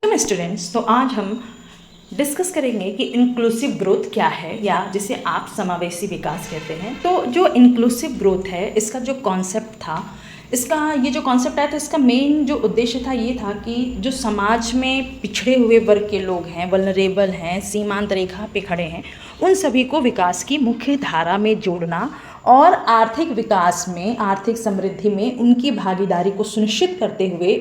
नमस्ते स्टूडेंट्स, तो आज हम डिस्कस करेंगे कि इंक्लूसिव ग्रोथ क्या है या जिसे आप समावेशी विकास कहते हैं। तो जो इंक्लूसिव ग्रोथ है, इसका जो कॉन्सेप्ट था, ये जो कॉन्सेप्ट आया था, इसका मेन जो उद्देश्य था ये था कि जो समाज में पिछड़े हुए वर्ग के लोग हैं, वल्नरेबल हैं, सीमांत रेखा पे खड़े हैं, उन सभी को विकास की मुख्य धारा में जोड़ना और आर्थिक विकास में, आर्थिक समृद्धि में उनकी भागीदारी को सुनिश्चित करते हुए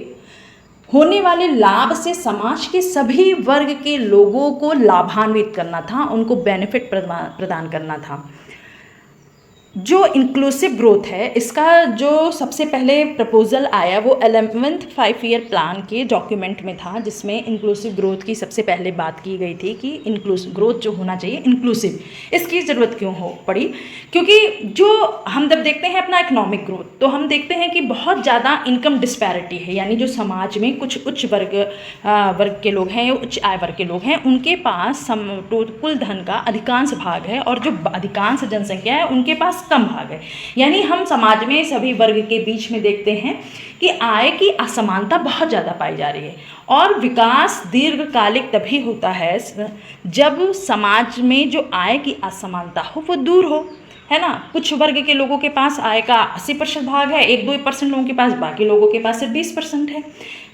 होने वाले लाभ से समाज के सभी वर्ग के लोगों को लाभान्वित करना था, उनको बेनिफिट प्रदान करना था। जो इंक्लूसिव ग्रोथ है, इसका जो सबसे पहले प्रपोजल आया वो 11th 5 ईयर प्लान के डॉक्यूमेंट में था, जिसमें इंक्लूसिव ग्रोथ की सबसे पहले बात की गई थी कि इंक्लूसिव ग्रोथ जो होना चाहिए इंक्लूसिव, इसकी ज़रूरत क्यों हो पड़ी? क्योंकि जो हम जब देखते हैं अपना इकोनॉमिक ग्रोथ, तो हम देखते हैं कि बहुत ज़्यादा इनकम डिस्पैरिटी है, यानी जो समाज में कुछ उच्च वर्ग के लोग हैं, उच्च आय वर्ग के लोग हैं, उनके पास कुल धन का अधिकांश भाग है और जो अधिकांश जनसंख्या है उनके पास कम भाग है। यानी हम समाज में सभी वर्ग के बीच में देखते हैं कि आय की असमानता बहुत ज़्यादा पाई जा रही है। और विकास दीर्घकालिक तभी होता है जब समाज में जो आय की असमानता हो वो दूर हो, है ना। कुछ वर्ग के लोगों के पास आय का 80% भाग है, 1-2% लोगों के पास, बाकी लोगों के पास सिर्फ 20%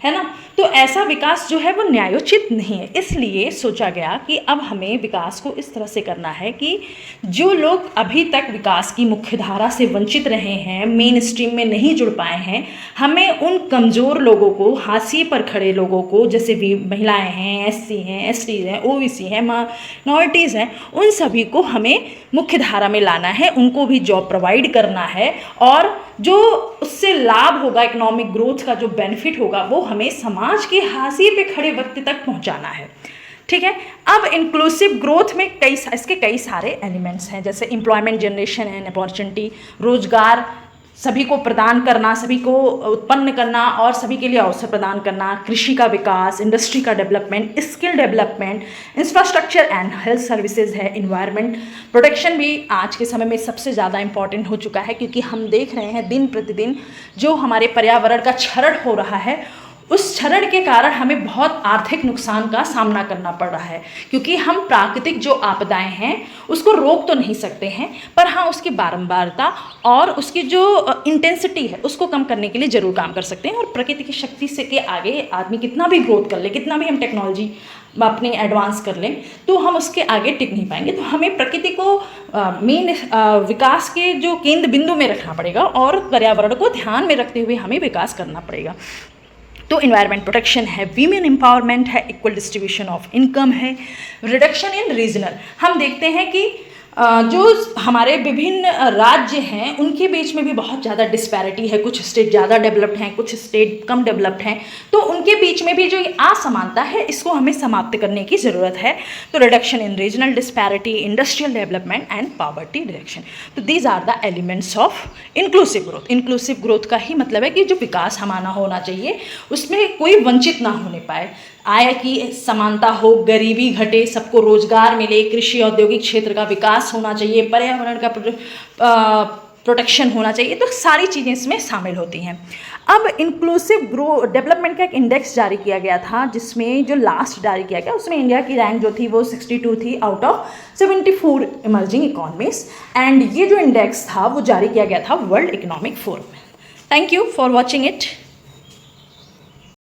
है ना। तो ऐसा विकास जो है वो न्यायोचित नहीं है। इसलिए सोचा गया कि अब हमें विकास को इस तरह से करना है कि जो लोग अभी तक विकास की मुख्यधारा से वंचित रहे हैं, मेन स्ट्रीम में नहीं जुड़ पाए हैं, हमें उन कमज़ोर लोगों को, हाशिए पर खड़े लोगों को, जैसे भी महिलाएं हैं, SC हैं, ST हैं, OBC हैं, माइनॉरिटीज़ हैं, उन सभी को हमें मुख्यधारा में लाना है, उनको भी जॉब प्रोवाइड करना है और जो उससे लाभ होगा, इकोनॉमिक ग्रोथ का जो बेनिफिट होगा, वो हमें समाज के हाशिए पे खड़े व्यक्ति तक पहुंचाना है। ठीक है। अब इंक्लूसिव ग्रोथ में इसके कई सारे एलिमेंट्स हैं, जैसे एम्प्लॉयमेंट जनरेशन एंड अपॉर्चुनिटी, रोजगार सभी को प्रदान करना, सभी को उत्पन्न करना और सभी के लिए अवसर प्रदान करना, कृषि का विकास, इंडस्ट्री का development, skill development, infrastructure and health services है, इन्वायरमेंट प्रोटेक्शन भी आज के समय में सबसे ज़्यादा इम्पॉर्टेंट हो चुका है, क्योंकि हम देख रहे हैं दिन प्रतिदिन जो हमारे पर्यावरण का क्षरण हो रहा है, उस क्षरण के कारण हमें बहुत आर्थिक नुकसान का सामना करना पड़ रहा है। क्योंकि हम प्राकृतिक जो आपदाएं हैं उसको रोक तो नहीं सकते हैं, पर हाँ उसकी बारंबारता और उसकी जो इंटेंसिटी है उसको कम करने के लिए ज़रूर काम कर सकते हैं। और प्रकृति की शक्ति से के आगे आदमी कितना भी ग्रोथ कर ले, कितना भी हम टेक्नोलॉजी अपनी एडवांस कर लें, तो हम उसके आगे टिक नहीं पाएंगे। तो हमें प्रकृति को मेन विकास के जो केंद्र बिंदु में रखना पड़ेगा और पर्यावरण को ध्यान में रखते हुए हमें विकास करना पड़ेगा। तो इन्वायरमेंट प्रोटेक्शन है, वीमेन एम्पावरमेंट है, इक्वल डिस्ट्रीब्यूशन ऑफ इनकम है, रिडक्शन इन रीजनल। हम देखते हैं कि जो हमारे विभिन्न राज्य हैं उनके बीच में भी बहुत ज़्यादा डिस्पैरिटी है, कुछ स्टेट ज़्यादा डेवलप्ड हैं, कुछ स्टेट कम डेवलप्ड हैं, तो उनके बीच में भी जो असमानता है इसको हमें समाप्त करने की ज़रूरत है। तो reduction in regional disparity, industrial development and poverty reduction, तो these are the elements of inclusive growth. Inclusive growth का ही मतलब है कि जो विकास हमारा होना चाहिए उसमें कोई वंचित ना होने पाए, आय की समानता हो, गरीबी घटे, सबको रोजगार मिले, कृषि औद्योगिक क्षेत्र का विकास होना चाहिए, पर्यावरण का प्रोटेक्शन होना चाहिए। तो सारी चीज़ें इसमें शामिल होती हैं। अब इंक्लूसिव डेवलपमेंट का एक इंडेक्स जारी किया गया था, जिसमें जो लास्ट जारी किया गया उसमें इंडिया की रैंक जो थी वो 62 थी out of 74 emerging economies, and ये जो इंडेक्स था वो जारी किया गया था वर्ल्ड इकोनॉमिक फोरम में। Thank you for watching it.